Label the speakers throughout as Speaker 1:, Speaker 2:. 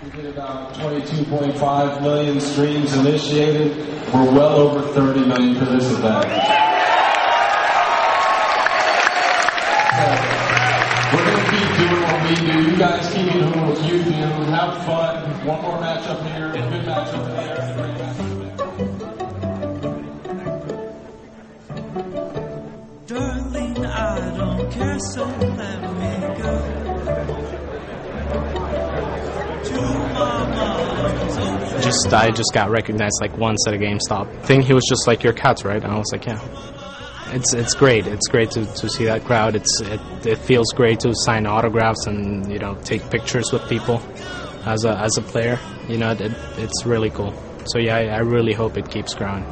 Speaker 1: We did about 22.5 million streams initiated. We're well over 30 million for this event. So we're going to keep doing what we do. You guys keep doing what you do. Have fun. One more matchup here. A good matchup there. Great matchup.
Speaker 2: Darling, I don't care, so let me go.
Speaker 3: I just got recognized like once at a GameStop. I think he was just like, "Your cats, right?" And I was like, "Yeah." It's great. It's great to see that crowd. It feels great to sign autographs and take pictures with people as a player. It's really cool. So yeah, I really hope it keeps growing.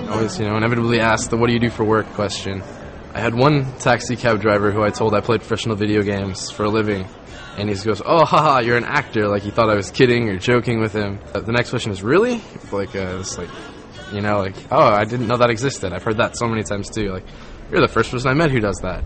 Speaker 4: Always, inevitably asked the "what do you do for work" question. I had one taxi cab driver who I told I played professional video games for a living, and he goes, "Oh, haha, you're an actor," like he thought I was kidding or joking with him. The next question is, "Really?" "Oh, I didn't know that existed." I've heard that so many times too. Like, you're the first person I met who does that.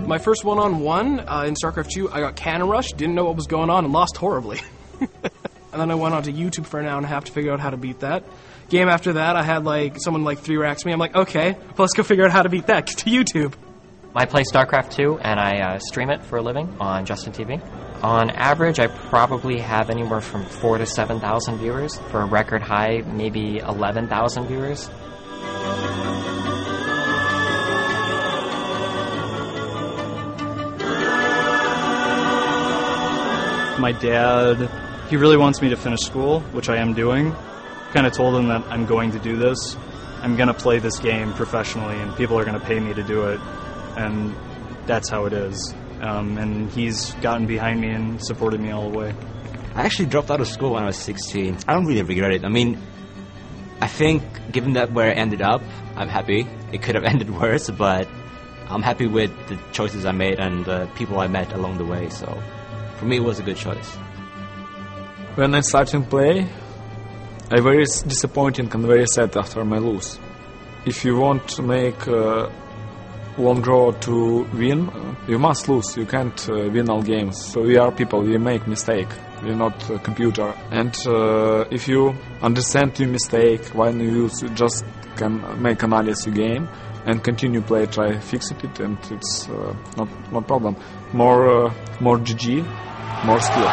Speaker 5: My first one-on-one in StarCraft 2, I got cannon rushed, didn't know what was going on, and lost horribly. And then I went onto YouTube for an hour and a half to figure out how to beat that. Game after that, I had someone 3-racks me. I'm like, okay, well, let's go figure out how to beat that to YouTube.
Speaker 6: I play StarCraft 2, and I stream it for a living on Justin TV. On average, I probably have anywhere from 4,000 to 7,000 viewers. For a record high, maybe 11,000 viewers.
Speaker 7: My dad, he really wants me to finish school, which I am doing. Kind of told him that I'm going to do this. I'm going to play this game professionally, and people are going to pay me to do it. And that's how it is. And he's gotten behind me and supported me all the way.
Speaker 8: I actually dropped out of school when I was 16. I don't really regret it. I mean, I think given that where I ended up, I'm happy. It could have ended worse, but I'm happy with the choices I made and the people I met along the way, so for me, it was a good choice.
Speaker 9: When I started to play, I was disappointed and very sad after my lose. If you want to make long road to win, you must lose. You can't win all games. So we are people, we make mistake. We're not a computer. And if you understand your mistake, when you just can make analysis your game and continue play, try fix it, and it's no problem. More GG, more skill.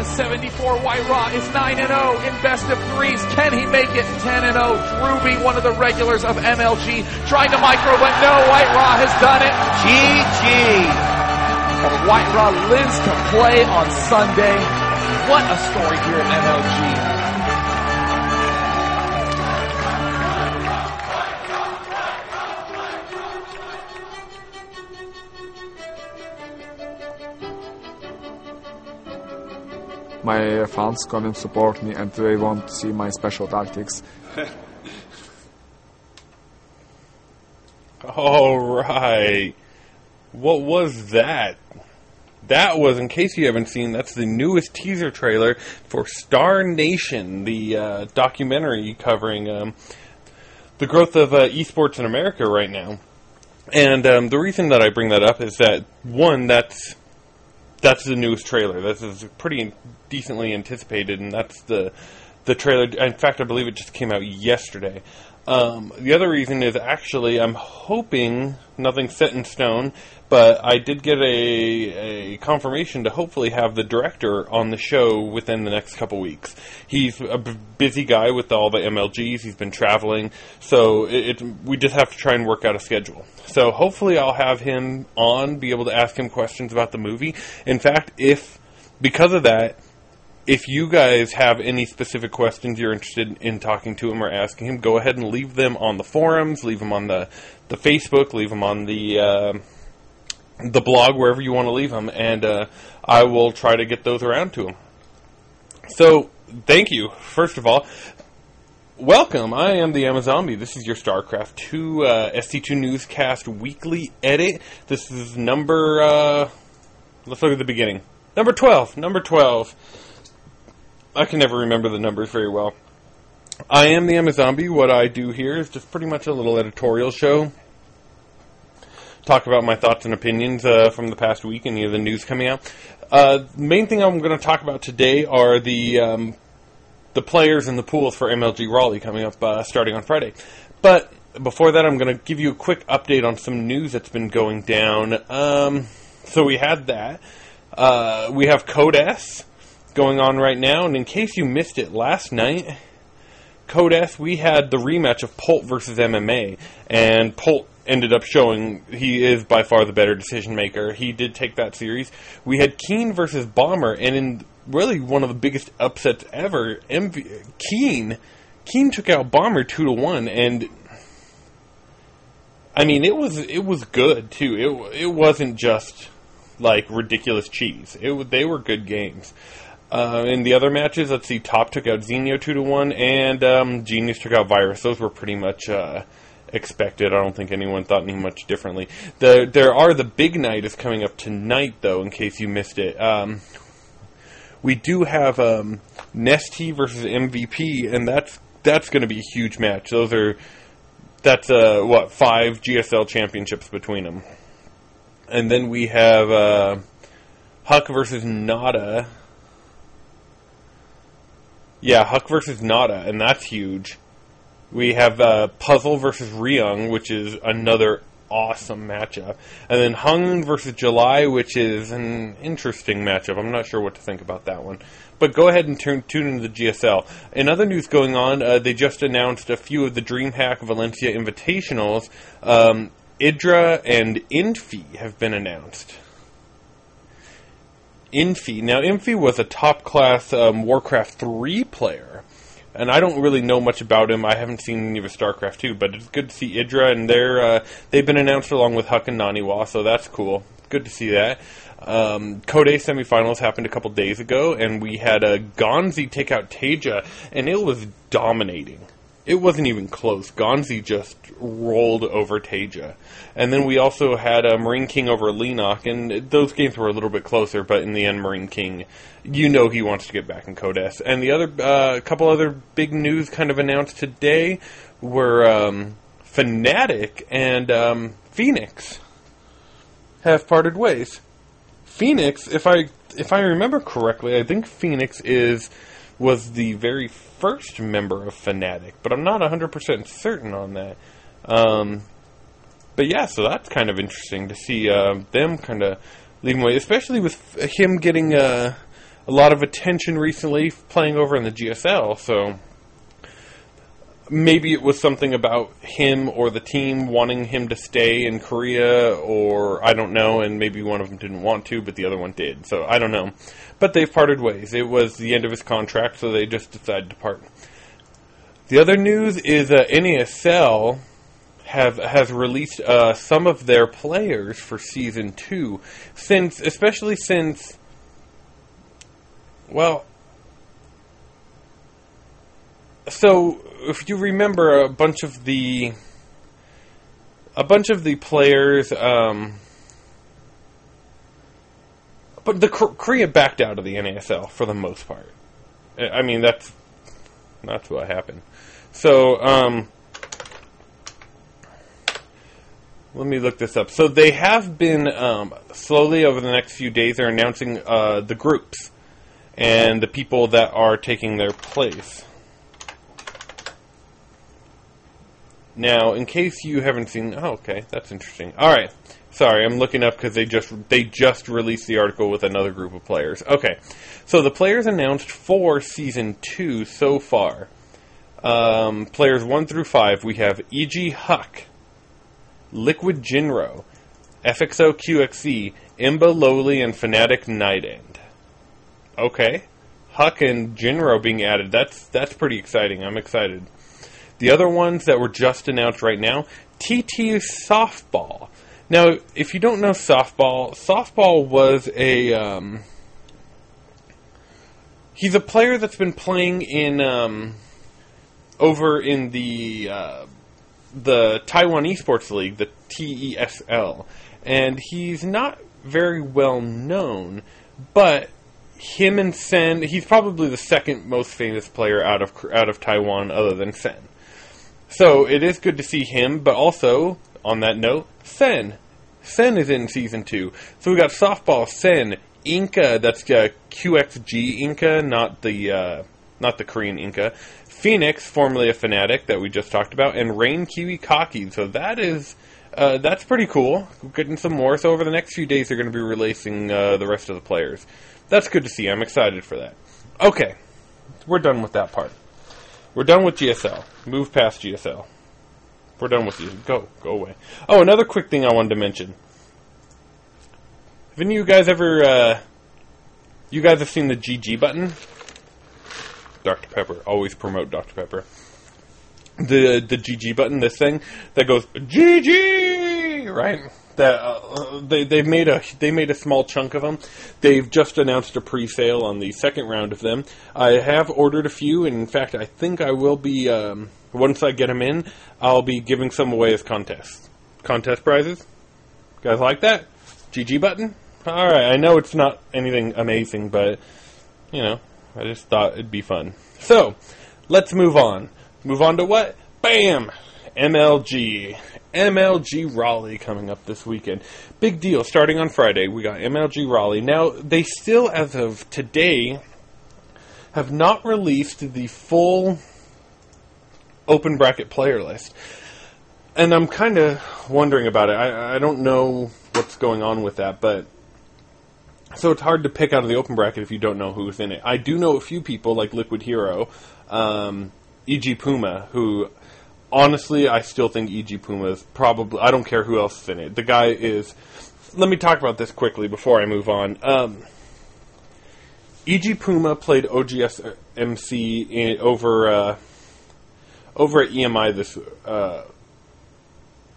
Speaker 10: 74, White Raw is 9-0 in best of threes. Can he make it 10-0? Ruby, one of the regulars of MLG, trying to micro, but no, White Raw has done it. GG. And White Raw lives to play on Sunday. What a story here at MLG.
Speaker 9: My fans come and support me, and they want to see my special tactics.
Speaker 11: All right. What was that? That was, in case you haven't seen, that's the newest teaser trailer for Star Nation, the documentary covering the growth of esports in America right now. And the reason that I bring that up is that, one, that's the newest trailer. This is pretty decently anticipated, and that's the trailer. In fact, I believe it just came out yesterday. The other reason is actually I'm hoping, nothing's set in stone, but I did get a confirmation to hopefully have the director on the show within the next couple weeks. He's a busy guy with all the MLGs. He's been traveling, so we just have to try and work out a schedule. So hopefully I'll have him on, be able to ask him questions about the movie. In fact, because of that, if you guys have any specific questions you're interested in talking to him or asking him, go ahead and leave them on the forums, leave them on the Facebook, leave them on the blog, wherever you want to leave them, and I will try to get those around to him. So, thank you, first of all. Welcome, I am the Amazombie. This is your StarCraft 2 SC2 Newscast Weekly Edit. This is number, let's look at the beginning. Number 12. I can never remember the numbers very well. I am the Amazombie. What I do here is just pretty much a little editorial show. Talk about my thoughts and opinions from the past week, any of the news coming out. The main thing I'm going to talk about today are the players and the pools for MLG Raleigh coming up starting on Friday. But before that, I'm going to give you a quick update on some news that's been going down. So we had that. We have Code S going on right now, and in case you missed it last night, Code S, we had the rematch of Polt versus MMA, and Polt ended up showing he is by far the better decision maker. He did take that series. We had Keen versus Bomber, and in really one of the biggest upsets ever, Keen took out Bomber 2-1, and I mean it was good too. It wasn't just like ridiculous cheese. They were good games. In the other matches, let's see, Top took out Xenio 2-1, and Genius took out Virus. Those were pretty much expected. I don't think anyone thought any much differently. The big night is coming up tonight, though, in case you missed it. We do have Nesty versus MVP, and that's going to be a huge match. That's 5 GSL championships between them. And then we have Huck versus Nada. Yeah, Huck versus Nada, and that's huge. We have Puzzle versus Ryung, which is another awesome matchup. And then Hung versus July, which is an interesting matchup. I'm not sure what to think about that one. But go ahead and tune into the GSL. In other news going on, they just announced a few of the DreamHack Valencia Invitationals. Idra and Infi have been announced. Now, Infi was a top-class Warcraft 3 player, and I don't really know much about him. I haven't seen any of his StarCraft 2, but it's good to see Idra, and they've been announced along with Huck and Naniwa, so that's cool. Good to see that. Code A semifinals happened a couple days ago, and we had Gonzi take out Teja, and it was dominating. It wasn't even close. Gonzi just rolled over Teja. And then we also had Marine King over Lenok, and those games were a little bit closer, but in the end, Marine King, he wants to get back in Code S. And the other, couple other big news kind of announced today were Fnatic and Phoenix have parted ways. Phoenix, if I remember correctly, I think Phoenix was the very first member of Fnatic, but I'm not 100% certain on that. But yeah, so that's kind of interesting to see them kind of leave away, especially with him getting a lot of attention recently playing over in the GSL, so maybe it was something about him or the team wanting him to stay in Korea, or I don't know, and maybe one of them didn't want to, but the other one did, so I don't know. But they've parted ways. It was the end of his contract, so they just decided to part. The other news is NASL has released some of their players for Season 2, especially since, well, so if you remember, a bunch of the players, but the Korea backed out of the NASL for the most part. I mean, that's what happened. So, let me look this up. So they have been slowly over the next few days, they're announcing the groups and the people that are taking their place. Now, in case you haven't seen, oh, okay, that's interesting. All right, sorry, I'm looking up because they just released the article with another group of players. Okay, so the players announced for Season 2 so far. Players 1 through 5, we have E.G. Huck, Liquid Jinro, FXO QXE, Imba Lowly, and Fnatic Night End. Okay, Huck and Jinro being added. That's pretty exciting. I'm excited. The other ones that were just announced right now, TT Softball. Now, if you don't know softball was a... he's a player that's been playing in... over in the Taiwan Esports League, the TESL. And he's not very well known, but him and Sen, he's probably the second most famous player out of Taiwan other than Sen. So it is good to see him, but also, on that note, Sen. Sen is in Season 2. So we got Softball, Sen, Inca, that's QXG Inca, not the Korean Inca, Phoenix, formerly a Fnatic that we just talked about, and Rain Kiwi Kaki. So that's pretty cool. Getting some more. So over the next few days, they're going to be releasing the rest of the players. That's good to see. I'm excited for that. Okay, we're done with that part. We're done with GSL. Move past GSL. We're done with you. Go away. Oh, another quick thing I wanted to mention. Have any of you guys ever, you guys have seen the GG button? Dr. Pepper. Always promote Dr. Pepper. The GG button, this thing that goes GG, right? That they made a small chunk of them. They've just announced a pre-sale on the second round of them. I have ordered a few, and in fact, I think I will be once I get them in, I'll be giving some away as contest prizes. You guys like that? GG button? All right. I know it's not anything amazing, but you know, I just thought it'd be fun. So let's move on. Move on to what? Bam! MLG Raleigh coming up this weekend. Big deal. Starting on Friday, we got MLG Raleigh. Now, they still, as of today, have not released the full open bracket player list. And I'm kind of wondering about it. I don't know what's going on with that, but... So it's hard to pick out of the open bracket if you don't know who's in it. I do know a few people, like Liquid Hero, E.G. Puma, who... Honestly, I still think E.G. Puma is probably... I don't care who else is in it. The guy is... Let me talk about this quickly before I move on. E.G. Puma played OGS MC over at EMI this...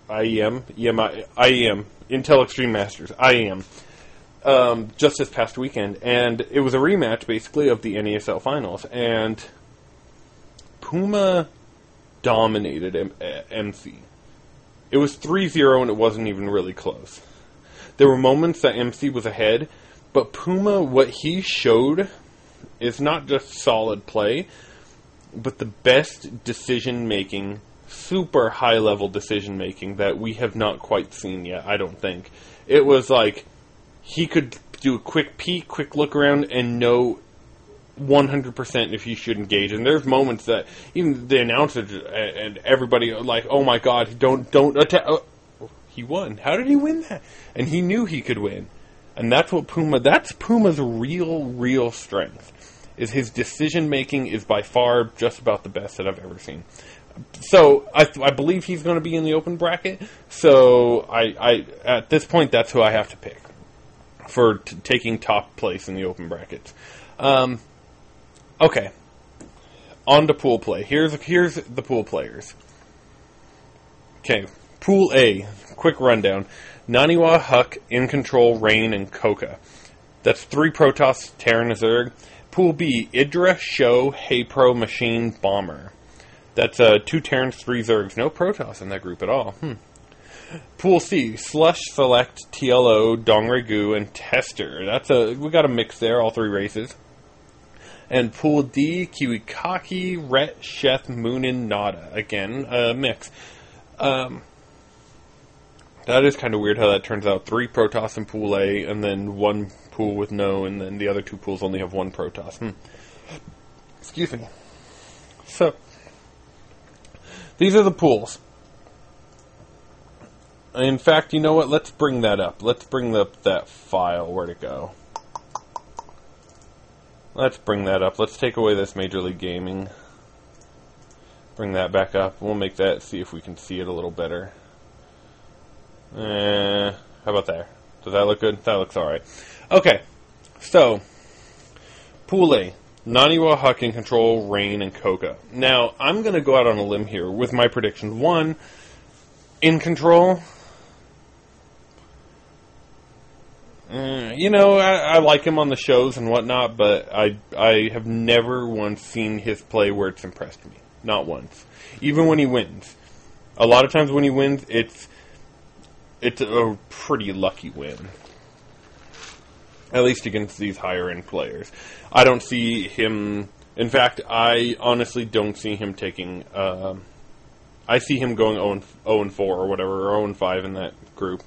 Speaker 11: IEM, Intel Extreme Masters, IEM, just this past weekend. And it was a rematch, basically, of the NASL Finals. And Puma... dominated MC. It was 3-0 and it wasn't even really close. There were moments that MC was ahead, but Puma, what he showed is not just solid play, but the best decision-making, super high-level decision-making that we have not quite seen yet, I don't think. It was like, he could do a quick peek, quick look around, and know 100% if he should engage. And there's moments that even the announcers and everybody are like, oh my god, don't attack. Oh, he won. How did he win that? And he knew he could win. And that's what that's Puma's real strength. Is his decision making is by far just about the best that I've ever seen. So I believe he's going to be in the open bracket. So I at this point, that's who I have to pick for taking top place in the open brackets. Okay, on to pool play. Here's the pool players. Okay, Pool A, quick rundown. Naniwa, Huck, In Control, Rain, and Coca. That's 3 Protoss, Terran, Zerg. Pool B, Idra, Show, Hey-Pro, Machine, Bomber. That's 2 Terrans, 3 Zergs. No Protoss in that group at all. Pool C, Slush, Select, TLO, Dongregu, and Tester. We got a mix there, all 3 races. And Pool D, Kiwikaki, Ret, Sheth, Moonin, Nada. Again, a mix. That is kind of weird how that turns out. 3 Protoss in Pool A, and then 1 pool with no, and then the other 2 pools only have 1 Protoss. Excuse me. So, these are the pools. In fact, you know what? Let's bring that up. Let's bring up that file. Where'd it go? Let's bring that up. Let's take away this Major League Gaming. Bring that back up. We'll make that, see if we can see it a little better. How about there? Does that look good? That looks alright. Okay, so, Pool A. Naniwa, Huck in control, Rain, and Koka. Now, I'm going to go out on a limb here with my predictions. One, in control. I like him on the shows and whatnot, but I have never once seen his play where it's impressed me. Not once. Even when he wins. A lot of times when he wins, it's a pretty lucky win. At least against these higher-end players. I don't see him... In fact, I honestly don't see him taking... I see him going 0-4 or whatever, or 0-5 in that group.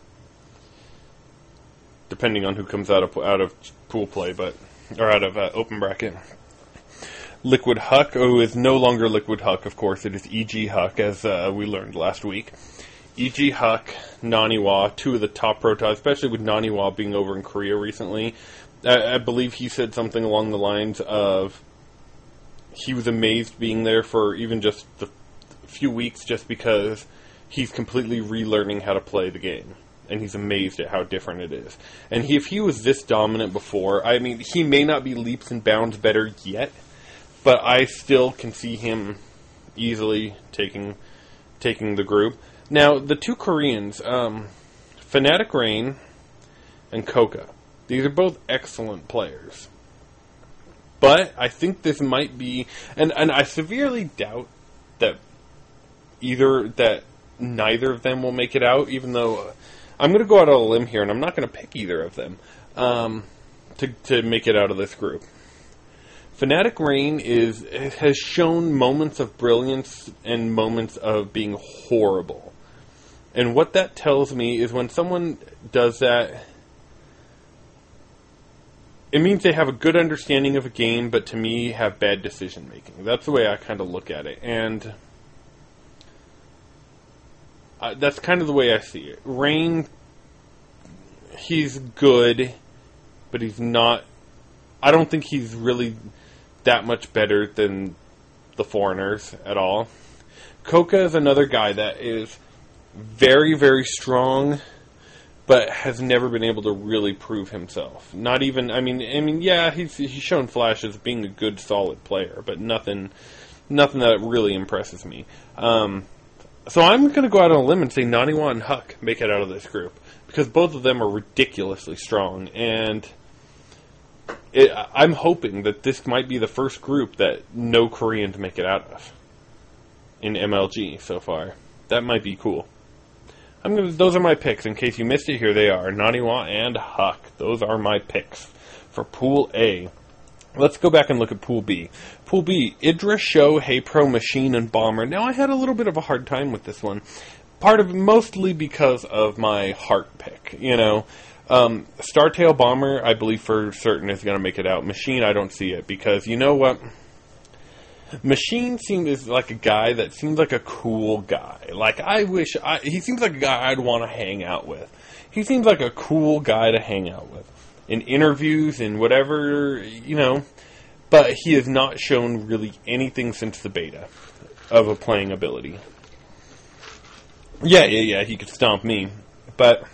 Speaker 11: Depending on who comes out of pool play, or out of open bracket. Liquid Huck, who is no longer Liquid Huck, of course. It is E.G. Huck, as we learned last week. E.G. Huck, Naniwa, two of the top protos, especially with Naniwa being over in Korea recently. I believe he said something along the lines of he was amazed being there for even just a few weeks just because he's completely relearning how to play the game. And he's amazed at how different it is. And if he was this dominant before, I mean, he may not be leaps and bounds better yet, but I still can see him easily taking the group. Now, the two Koreans, Fnatic Rain and Koka, these are both excellent players. But I think this might be, and I severely doubt that neither of them will make it out, even though I'm going to go out on a limb here, and I'm not going to pick either of them to make it out of this group. Fnatic Rain has shown moments of brilliance and moments of being horrible. And what that tells me is when someone does that, it means they have a good understanding of a game, but to me have bad decision making. That's the way I kind of look at it. And that's kind of the way I see it. Rain, he's good, but he's not... I don't think he's really that much better than the foreigners at all. Koka is another guy that is very, very strong, but has never been able to really prove himself. Not even... I mean, yeah, he's shown flashes of being a good, solid player, but nothing that really impresses me. So I'm going to go out on a limb and say Naniwa and Huck make it out of this group, because both of them are ridiculously strong, and I'm hoping that this might be the first group that no Koreans make it out of in MLG so far. That might be cool. Those are my picks. In case you missed it, here they are. Naniwa and Huck. Those are my picks for Pool A. Let's go back and look at Pool B. Pool B, Idra, Show, HeyPro, Machine, and Bomber. Now, I had a little bit of a hard time with this one. Mostly because of my heart pick, Startail Bomber, I believe for certain is going to make it out. Machine, I don't see it, because you know what? Machine seems like a guy that seems like a cool guy. Like, he seems like a guy I'd want to hang out with. He seems like a cool guy to hang out with. In interviews and whatever, but he has not shown really anything since the beta of a playing ability. Yeah, he could stomp me, but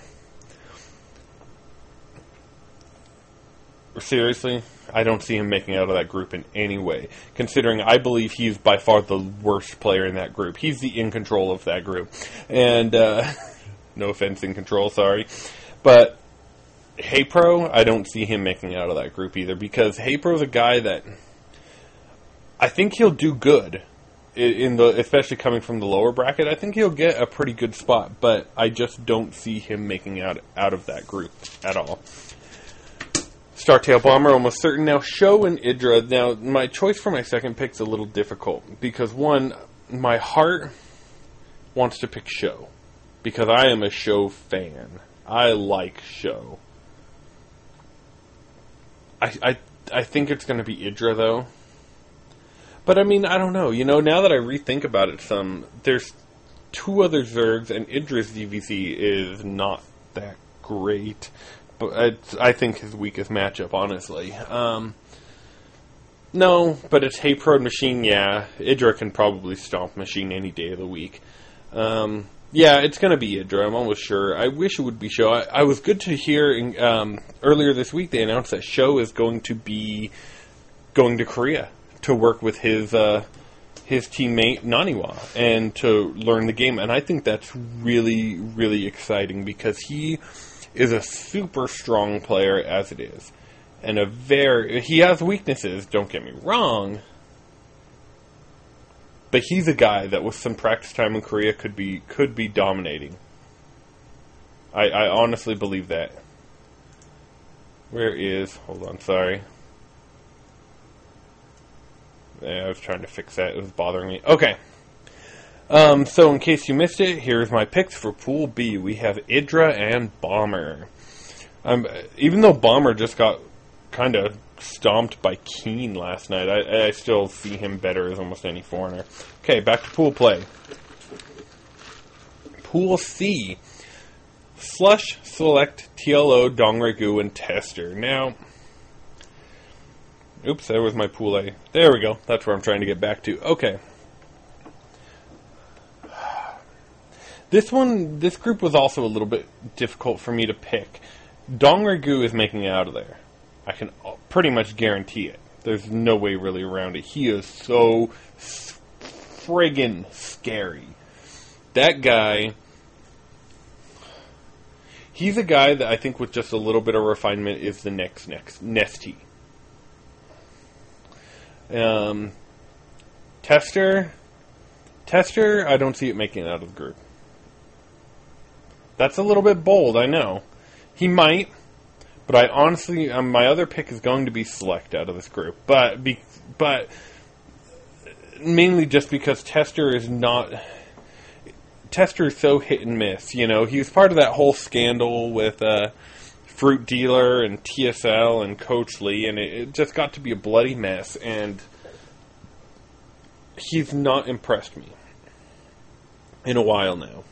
Speaker 11: seriously, I don't see him making out of that group in any way, considering I believe he's by far the worst player in that group. He's the in control of that group, and no offense, in control, sorry, but HeyPro, I don't see him making out of that group either, because HeyPro's a guy that I think he'll do good, especially coming from the lower bracket. I think he'll get a pretty good spot, but I just don't see him making out of that group at all. Startail Bomber, almost certain. Now, Show and Idra. Now, my choice for my second pick's a little difficult, because one, my heart wants to pick Show, because I am a Show fan. I like Show. I think it's going to be Idra, though. But, I mean, I don't know. Now that I rethink about it there's two other Zergs, and Idra's DVC is not that great. But I think his weakest matchup, honestly. No, but it's HeyPro and Machine, yeah. Idra can probably stomp Machine any day of the week. Yeah, it's going to be Idra, I'm almost sure. I wish it would be Show. I was good to hear earlier this week they announced that Show is going to be going to Korea to work with his teammate Naniwa and to learn the game. And I think that's really, really exciting because he is a super strong player as it is. And he has weaknesses, don't get me wrong, but he's a guy that with some practice time in Korea could be dominating. I honestly believe that. Hold on, sorry. Yeah, I was trying to fix that. It was bothering me. Okay. So in case you missed it, here's my picks for Pool B. We have Idra and Bomber. Even though Bomber just got kind of stomped by Keen last night, I still see him better as almost any foreigner. Okay, back to pool play. Pool C. Slush, Select, TLO, Dongragu, and Tester. Now, oops, there was my Pool A. There we go. That's where I'm trying to get back to. Okay. This group was also a little bit difficult for me to pick. Dongragu is making it out of there. I can pretty much guarantee it. There's no way really around it. He is so friggin' scary. That guy, he's a guy that I think with just a little bit of refinement is the next Nesty. Tester, I don't see it making it out of the group. That's a little bit bold, I know. He might, but I honestly, my other pick is going to be Select out of this group. But mainly just because Tester is so hit and miss. You know, he was part of that whole scandal with Fruit Dealer and TSL and Coach Lee, and it just got to be a bloody mess, and he's not impressed me in a while now.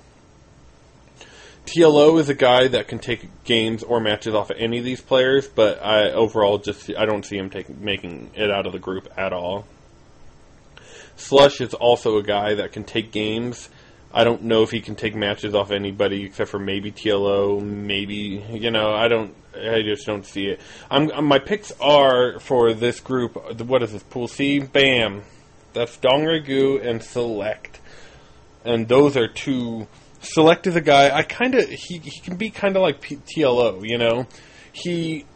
Speaker 11: TLO is a guy that can take games or matches off of any of these players, but I don't see him making it out of the group at all. Slush is also a guy that can take games. I don't know if he can take matches off anybody except for maybe TLO, maybe, I just don't see it. My picks are for this group, what is this, Pool C? Bam! That's Dongragu and Select. And those are two. Select is a guy, he can be kind of like TLO, He,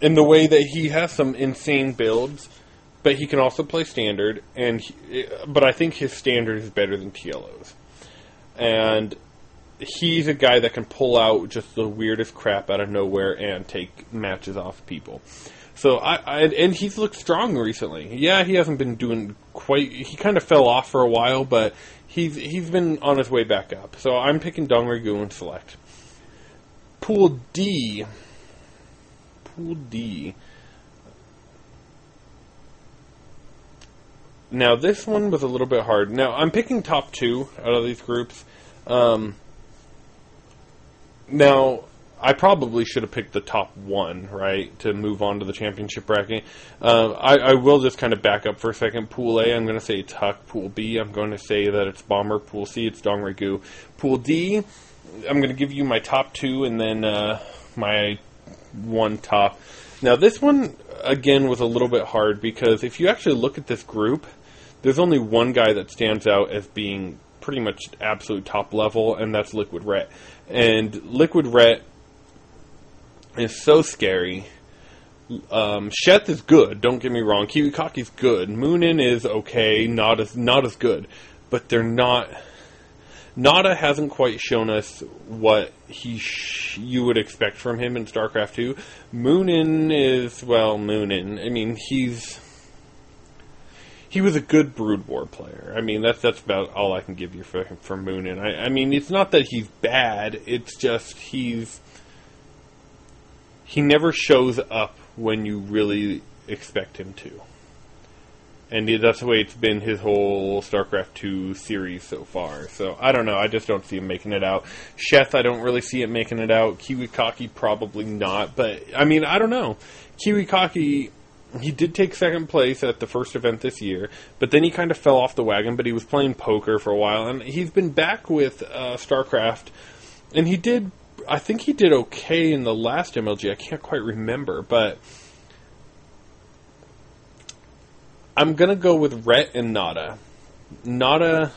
Speaker 11: in the way that he has some insane builds, but he can also play standard, but I think his standard is better than TLO's. And he's a guy that can pull out just the weirdest crap out of nowhere and take matches off people. So and he's looked strong recently. Yeah, he hasn't been doing he kind of fell off for a while, but he's been on his way back up. So I'm picking Dongragu and Select. Pool D. Now, this one was a little bit hard. Now, I'm picking top two out of these groups. Now, I probably should have picked the top one, right, to move on to the championship bracket. I will just kind of back up for a second. Pool A, I'm going to say it's Huck. Pool B, I'm going to say that it's Bomber. Pool C, it's Dongragu. Pool D, I'm going to give you my top two and then my one top. Now, this one, again, was a little bit hard because if you actually look at this group, there's only one guy that stands out as being pretty much absolute top level, and that's Liquid Ret. And Liquid Ret is so scary. Sheth is good, don't get me wrong. Kiwikaki's good. Moonin is okay, not as good. But they're not. Nada hasn't quite shown us what you would expect from him in StarCraft 2. Moonin is, Moonin. I mean, he was a good Brood War player. I mean, that's about all I can give you for Moonin. I mean, it's not that he's bad. It's just he never shows up when you really expect him to. And that's the way it's been his whole StarCraft 2 series so far. So, I don't know. I just don't see him making it out. Sheth, I don't really see it making it out. Kiwikaki, probably not. But, I mean, I don't know. Kiwikaki, he did take second place at the first event this year. But then he kind of fell off the wagon. But he was playing poker for a while. And he's been back with StarCraft. And I think he did okay in the last MLG. I can't quite remember. But I'm going to go with Rhett and Nada. Nada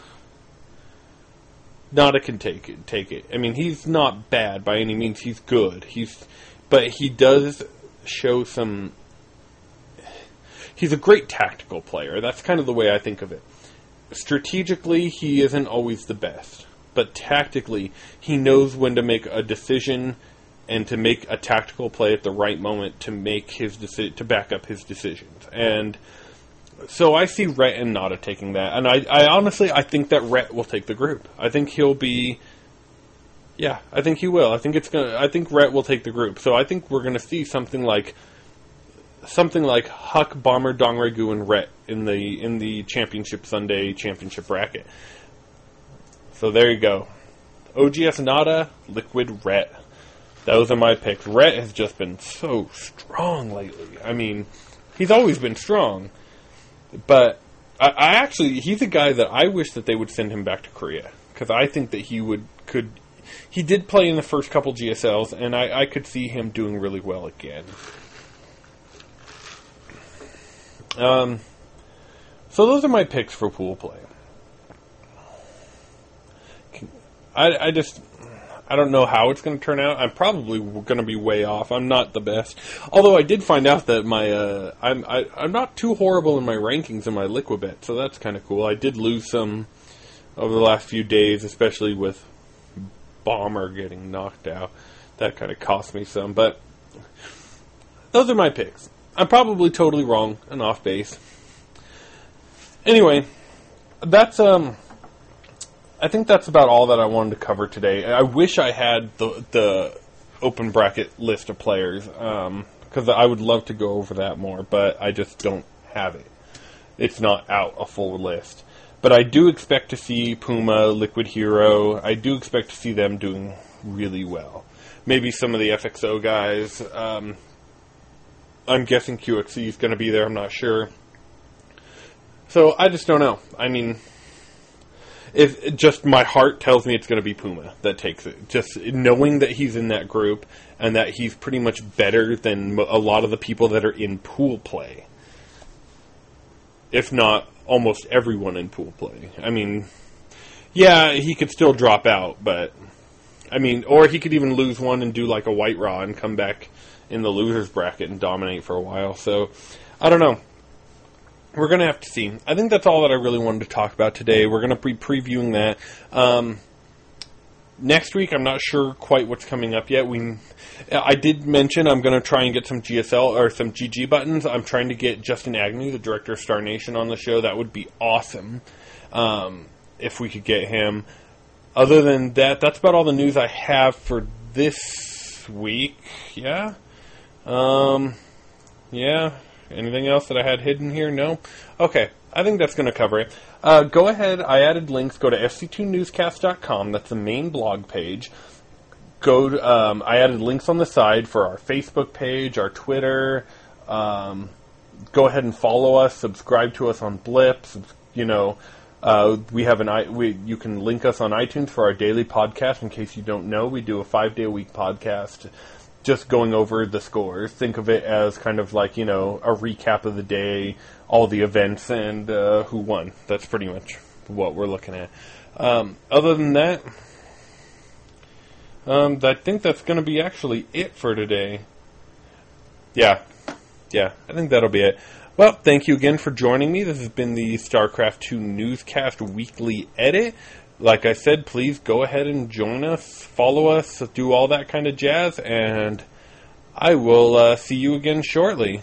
Speaker 11: can take it. I mean, he's not bad by any means. He's good. But he does show some... He's a great tactical player. That's kind of the way I think of it. Strategically, he isn't always the best. But tactically, he knows when to make a decision and to make a tactical play at the right moment to make his to back up his decisions. And so I see Rhett and Nada taking that. And I honestly think that Rhett will take the group. I think he'll be... Yeah, I think he will. I think Rhett will take the group. So I think we're going to see something like Huck, Bomber, Dongregu, and Rhett in the Championship Sunday Championship bracket. So there you go. OGS Nada, Liquid Rhett. Those are my picks. Rhett has just been so strong lately. I mean, he's always been strong. But I actually, he's a guy that I wish that they would send him back to Korea. Because I think that he did play in the first couple GSLs, and I could see him doing really well again. So those are my picks for pool play. I don't know how it's going to turn out. I'm probably going to be way off. I'm not the best. Although I did find out that I'm not too horrible in my rankings in my Liquibet, so that's kind of cool. I did lose some over the last few days, especially with Bomber getting knocked out. That kind of cost me some, but those are my picks. I'm probably totally wrong and off base. Anyway, that's I think that's about all that I wanted to cover today. I wish I had the open bracket list of players, because I would love to go over that more, but I just don't have it. It's not out a full list. But I do expect to see Puma, Liquid Hero. I do expect to see them doing really well. Maybe some of the FXO guys. I'm guessing QXC is going to be there. I'm not sure. So I just don't know. I mean, if just my heart tells me it's going to be Puma that takes it. Just knowing that he's in that group and that he's pretty much better than a lot of the people that are in pool play. If not almost everyone in pool play. I mean, yeah, he could still drop out, but I mean, or he could even lose one and do like a White Raw and come back in the losers bracket and dominate for a while. So, I don't know. We're going to have to see. I think that's all that I really wanted to talk about today. We're going to be previewing that. Next week, I'm not sure quite what's coming up yet. I did mention I'm going to try and get some GSL or some GG buttons. I'm trying to get Justin Agnew, the director of Star Nation, on the show. That would be awesome if we could get him. Other than that, that's about all the news I have for this week. Yeah? Yeah. Anything else that I had hidden here? No? Okay. I think that's going to cover it. Go ahead. I added links. Go to fc2newscast.com. That's the main blog page. I added links on the side for our Facebook page, our Twitter. Go ahead and follow us. Subscribe to us on Blips. You know, we have you can link us on iTunes for our daily podcast. In case you don't know, we do a 5-day-a-week podcast. Just going over the scores. Think of it as kind of like, you know, a recap of the day, all the events, and who won. That's pretty much what we're looking at. Other than that, I think that's going to be actually it for today. Yeah, I think that'll be it. Well, thank you again for joining me. This has been the StarCraft 2 Newscast Weekly Edit. Like I said, please go ahead and join us, follow us, do all that kind of jazz, and I will see you again shortly.